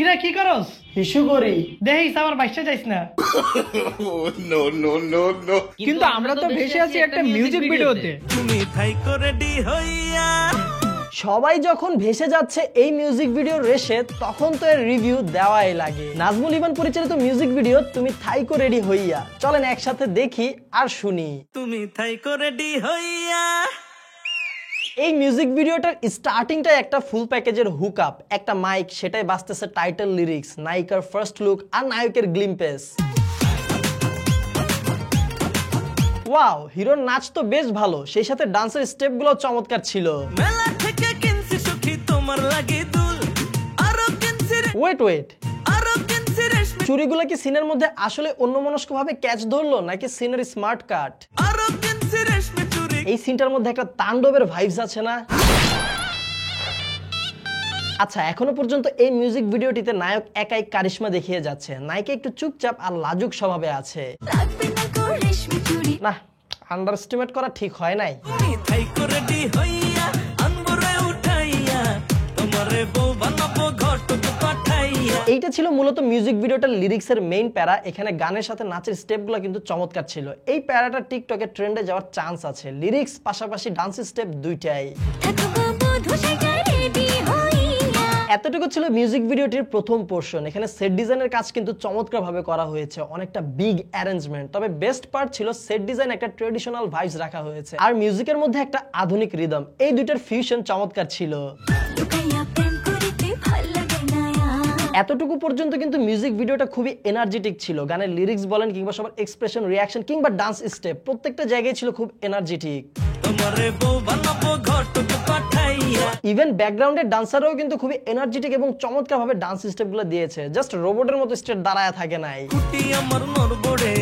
কিরা কি করস? ইস্যু করি দেখিস আমার বাইশটা যাইস না। নো নো নো নো কিন্তু আমরা তো ভেসে আছি একটা মিউজিক ভিডিওতে। তুমি থাইকো রেডি হইয়া। সবাই যখন ভেসে যাচ্ছে এই মিউজিক ভিডিওর রেশে, তখন তো এর রিভিউ দেওয়াই লাগে। নাজমুল ইমান পরিচালিত মিউজিক ভিডিও তুমি থাইকো রেডি হইয়া, চলেন একসাথে দেখি আর শুনি। তুমি থাইকো রেডি হইয়া। এই মিউজিক ভিডিওটার স্টার্টিংটা একটা ফুল প্যাকেজের হুক আপ, একটা মাইক, সেটাই বাজতেছে টাইটেল লিরিক্স, নায়িকার ফার্স্ট লুক আর নায়কের গ্লিম্পেস। ওয়াও, হিরোর নাচ তো বেশ ভালো, সেই সাথে ডান্সের স্টেপগুলো চমৎকার ছিল। মেলা থেকে কিনছি সখী তোমার লাগি দুল, আরো কিনছি রে, ওয়েট আরো কিনছি রেশমি, চুরিগুলো কি সিনের মধ্যে আসলে অন্যমনস্কভাবে ক্যাচ ধরলো নাকি সিনের স্মার্ট কাট? আরো কিনছি রেশমি চুরি। এই সিনটার মধ্যে একটা তাণ্ডবের ভাইবস আছে না? আচ্ছা, এখনো পর্যন্ত এই মিউজিক ভিডিওটিতে নায়ক একাই কারিশমা দেখিয়ে যাচ্ছে, নায়িকা একটু চুপচাপ আর লাজুক স্বভাবে আছে। না, আন্ডারস্টিমেট করা ঠিক হয় নাই। তুমি থাইকো রেডি হইয়া, আনবরে উঠাইয়া, তোমারে বউ বানাবো ঘটক পাঠাইয়া। এইটা ছিল মূলত মিউজিক ভিডিওটার লিরিক্সের মেইন প্যারা। এখানে গানের সাথে নাচের স্টেপগুলো কিন্তু চমৎকার ছিল। এই প্যারাটা টিকটকে ট্রেন্ডে যাওয়ার চান্স আছে। লিরিক্স পাশাপাশি ডান্স স্টেপ দুইটাই। এতটুকু ছিল মিউজিক ভিডিওটির প্রথম পোর্শন। এখানে সেট ডিজাইনের কাজ কিন্তু চমৎকার ভাবে করা হয়েছে, অনেকটা বিগ অ্যারেঞ্জমেন্ট। তবে বেস্ট পার্ট ছিল সেট ডিজাইন, একটা ট্রেডিশনাল ভাইবস রাখা হয়েছে আর মিউজিকের মধ্যে একটা আধুনিক রিদম। এই দুইটার ফিউশন চমৎকার ছিল। এতটুকু পর্যন্ত কিন্তু মিউজিক ভিডিওটা খুবই এনার্জেটিক ছিল। গানের লিরিক্স বলেন কিংবা সবার এক্সপ্রেশন, রিঅ্যাকশন কিংবা ডান্স স্টেপ, প্রত্যেকটা জায়গায় ছিল খুব এনার্জেটিক। তোমারে বউ বানাবো ঘটক পাঠাইয়া। ইভেন ব্যাকগ্রাউন্ডের ডান্সারও কিন্তু খুবই এনার্জেটিক এবং চমৎকার ভাবে ডান্স স্টেপগুলো দিয়েছে। জাস্ট রোবটের মতো স্টেপ দাঁড়ায় থাকে নাই। কুটি আমার নরবড়ে,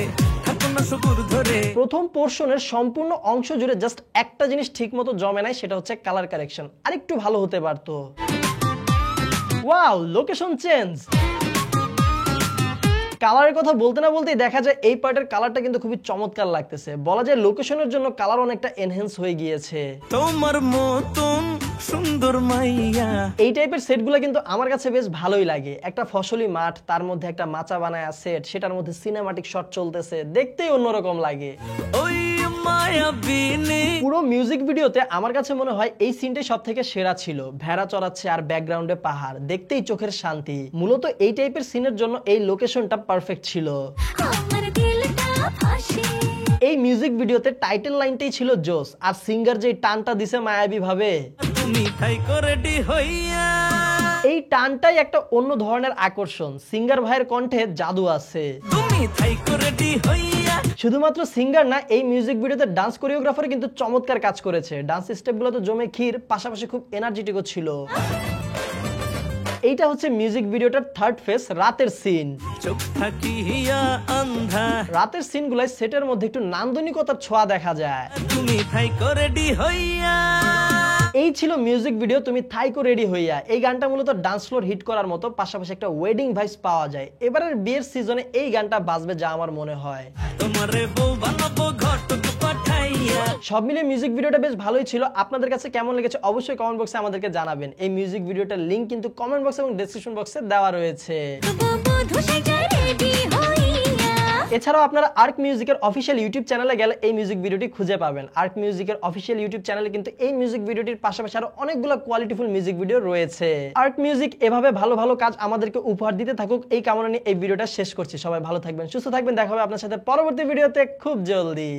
থাকো না সবুর ধরে। প্রথম পোর্শনের সম্পূর্ণ অংশ জুড়ে জাস্ট একটা জিনিস ঠিক মতো জমে নাই, সেটা হচ্ছে কালার কারেকশন। আরেকটু ভালো হতে পারতো। Wow, location change. কালারের কথা বলতে না বলতেই দেখা যায় এই পার্টের কালারটা কিন্তু খুবই চমৎকার লাগতেছে। বলা যায় লোকেশনের জন্য কালার অনেকটা এনহ্যান্স হয়ে গিয়েছে। তোমার মতন সুন্দর মাইয়া। এই টাইপের সেটগুলো কিন্তু আমার কাছে বেশ ভালোই লাগে। একটা ফসলি মাঠ, তার মধ্যে একটা মাচা বানায়া সেট, সেটার মধ্যে সিনেমাটিক শট চলতেছে, দেখতেই অন্যরকম লাগে। ওই মায়াবিনী। পুরো মিউজিক ভিডিওতে আমার কাছে মনে হয় এই সিনটাই সবথেকে সেরা ছিল। ভেড়া চড়াচ্ছে আর ব্যাকগ্রাউন্ডে পাহাড়, দেখতেই চোখের শান্তি। মূলত এই টাইপের সিনের জন্য এই লোকেশনটা পারফেক্ট ছিল। এই মিউজিক ভিডিওতে টাইটেল লাইনটাই ছিল জোস, আর সিঙ্গার যে টানটা দিছে মায়াবী ভাবে, তুমি থাইকো রেডি হইয়া। এই টানটাই একটা অন্য ধরনের আকর্ষণ। সিঙ্গার ভাইয়ের কণ্ঠে জাদু আছে। তুমি থাইকো রেডি হইয়া। শুধুমাত্র সিঙ্গার না, এই মিউজিক ভিডিওতে ডান্স কোরিওগ্রাফার কিন্তু চমৎকার কাজ করেছে। ডান্স স্টেপগুলো তো জমে ক্ষীর, পাশাপাশি খুব এনার্জেটিকও ছিল। এইটা হচ্ছে মিউজিক ভিডিওটার থার্ড ফেজ, রাতের সিন। চোখ থাকিয়া আন্ধা। রাতের সিনগুলাই সেটের মধ্যে একটু নান্দনিকতার ছোঁয়া দেখা যায়। তুমি থাইকো রেডি হইয়া। এই ছিল মিউজিক ভিডিও তুমি থাইকো রেডি হইয়া। এই গানটা মূলত ডান্স ফ্লোর হিট করার মতো, পাশাপাশি একটা ওয়েডিং ভাইবস পাওয়া যায়। এবারের বিয়ের সিজনে এই গানটা বাজবে যা আমার মনে হয়। তোমারে বউ বানাবো ঘটক পাঠাইয়া। সব মিলিয়ে মিউজিক ভিডিওটা বেশ ভালোই ছিল। আপনাদের কাছে কেমন লেগেছে অবশ্যই কমেন্ট বক্সে আমাদেরকে জানাবেন। এই মিউজিক ভিডিওটার লিংক কিন্তু কমেন্ট বক্স এবং ডেসক্রিপশন বক্সে দেওয়া রয়েছে। এছাড়াও আপনারা আর্ক মিউজিকের অফিসিয়াল ইউটিউব চ্যানেলে গেলে এই মিউজিক ভিডিওটি খুঁজে পাবেন। আর্ক মিউজিকের অফিসিয়াল ইউটিউব চ্যানেলে কিন্তু এই মিউজিক ভিডিওটির পাশাপাশি আরো অনেকগুলো কোয়ালিটিফুল মিউজিক ভিডিও রয়েছে। আর্ক মিউজিক এভাবে ভালো ভালো কাজ আমাদেরকে উপহার দিতে থাকুক, এই কামনা নিয়ে এই ভিডিওটা শেষ করছি। সবাই ভালো থাকবেন, সুস্থ থাকবেন। দেখা হবে আপনার সাথে পরবর্তী ভিডিওতে খুব জলদি।